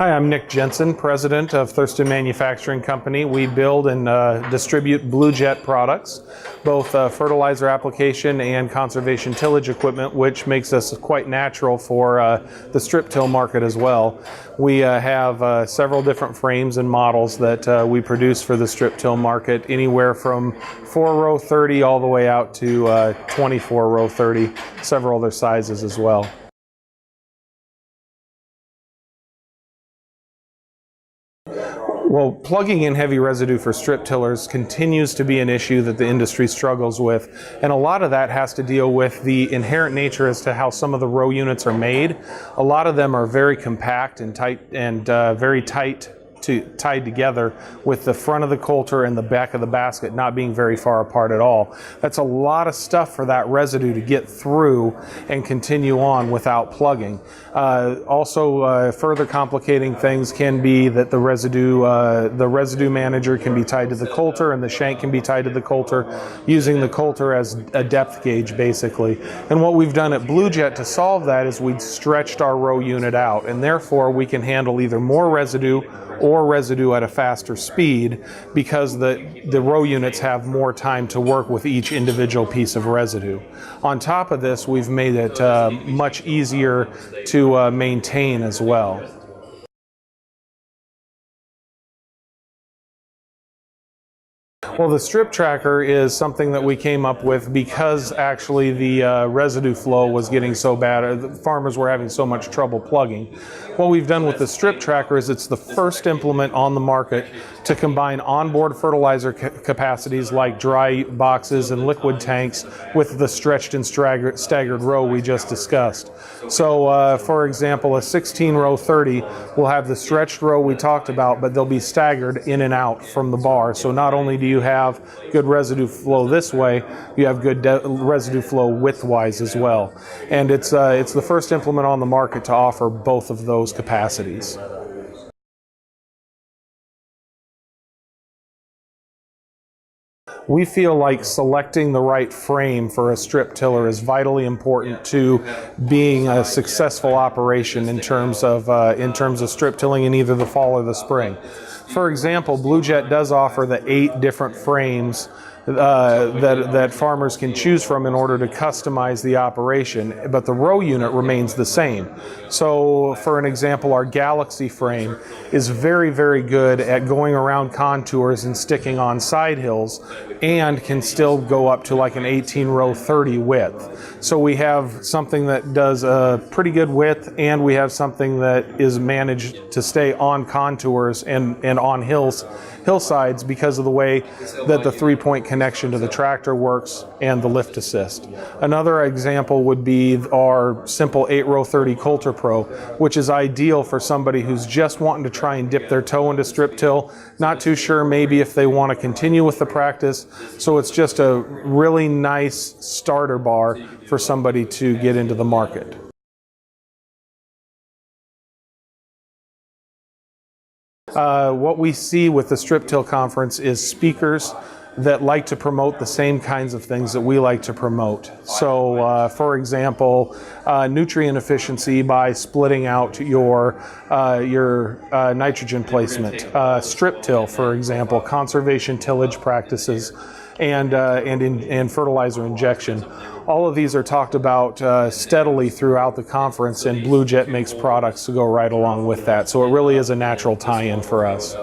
Hi, I'm Nick Jensen, president of Thurston Manufacturing Company. We build and distribute Blu-Jet products, both fertilizer application and conservation tillage equipment, which makes us quite natural for the strip-till market as well. We have several different frames and models that we produce for the strip-till market, anywhere from 4-row 30 all the way out to 24-row 30, several other sizes as well. Well, plugging in heavy residue for strip tillers continues to be an issue that the industry struggles with, and a lot of that has to deal with the inherent nature as to how some of the row units are made. A lot of them are very compact and tight and very tight tied together, with the front of the coulter and the back of the basket not being very far apart at all. That's a lot of stuff for that residue to get through and continue on without plugging. Also, further complicating things can be that the residue manager can be tied to the coulter and the shank can be tied to the coulter, using the coulter as a depth gauge basically. And what we've done at Blu-Jet to solve that is we've stretched our row unit out, and therefore we can handle either more residue or residue at a faster speed, because the row units have more time to work with each individual piece of residue. On top of this, we've made it much easier to maintain as well. Well, the strip tracker is something that we came up with because actually the residue flow was getting so bad. The farmers were having so much trouble plugging. What we've done with the strip tracker is it's the first implement on the market to combine onboard fertilizer capacities like dry boxes and liquid tanks with the stretched and staggered row we just discussed. So for example, a 16-row 30 will have the stretched row we talked about, but they'll be staggered in and out from the bar. So not only do you have good residue flow this way, you have good residue flow widthwise as well. And it's the first implement on the market to offer both of those capacities. We feel like selecting the right frame for a strip tiller is vitally important to being a successful operation in terms of strip tilling in either the fall or the spring. For example, Blu-Jet does offer the 8 different frames that farmers can choose from in order to customize the operation, but the row unit remains the same. So for an example, our Galaxy frame is very, very good at going around contours and sticking on side hills, and can still go up to like an 18-row 30 width. So we have something that does a pretty good width, and we have something that is managed to stay on contours and on hillsides because of the way that the 3-point connection to the tractor works and the lift assist. Another example would be our simple 8-row 30 Coulter Pro, which is ideal for somebody who's just wanting to try and dip their toe into strip till, not too sure maybe if they want to continue with the practice. So it's just a really nice starter bar for somebody to get into the market. What we see with the Strip-Till Conference is speakers that like to promote the same kinds of things that we like to promote. So, for example, nutrient efficiency by splitting out your nitrogen placement. Strip-till, for example, conservation tillage practices, and fertilizer injection. All of these are talked about steadily throughout the conference, and Blu-Jet makes products to go right along with that. So it really is a natural tie-in for us.